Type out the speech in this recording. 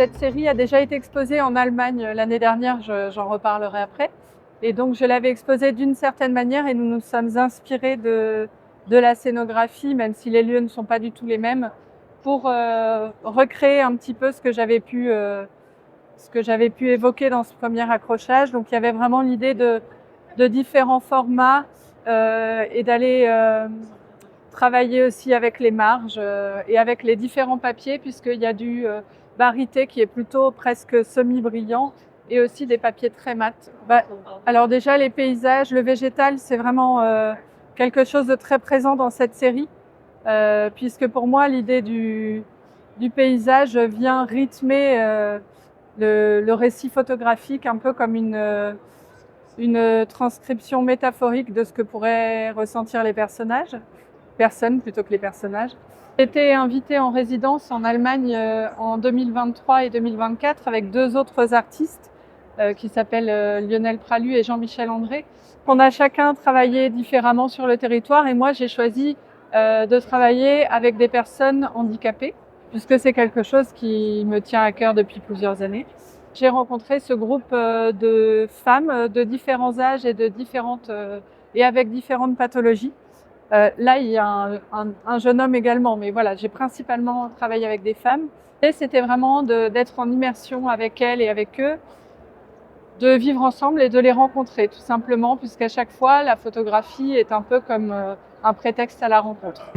Cette série a déjà été exposée en Allemagne l'année dernière, j'en reparlerai après. Et donc je l'avais exposée d'une certaine manière et nous nous sommes inspirés de la scénographie, même si les lieux ne sont pas du tout les mêmes, pour recréer un petit peu ce que j'avais pu évoquer dans ce premier accrochage. Donc il y avait vraiment l'idée de différents formats et d'aller travailler aussi avec les marges et avec les différents papiers, puisqu'il y a du barité qui est plutôt presque semi-brillant et aussi des papiers très mat. Alors déjà, les paysages, le végétal, c'est vraiment quelque chose de très présent dans cette série, puisque pour moi, l'idée du paysage vient rythmer le récit photographique, un peu comme une transcription métaphorique de ce que pourraient ressentir les personnes plutôt que les personnages. J'ai été invitée en résidence en Allemagne en 2023 et 2024 avec deux autres artistes qui s'appellent Lionel Pralu et Jean-Michel André. On a chacun travaillé différemment sur le territoire et moi j'ai choisi de travailler avec des personnes handicapées puisque c'est quelque chose qui me tient à cœur depuis plusieurs années. J'ai rencontré ce groupe de femmes de différents âges et et avec différentes pathologies. Là, il y a un jeune homme également, mais voilà, j'ai principalement travaillé avec des femmes. Et c'était vraiment d'être en immersion avec elles et avec eux, de vivre ensemble et de les rencontrer, tout simplement, puisqu'à chaque fois, la photographie est un peu comme un prétexte à la rencontre.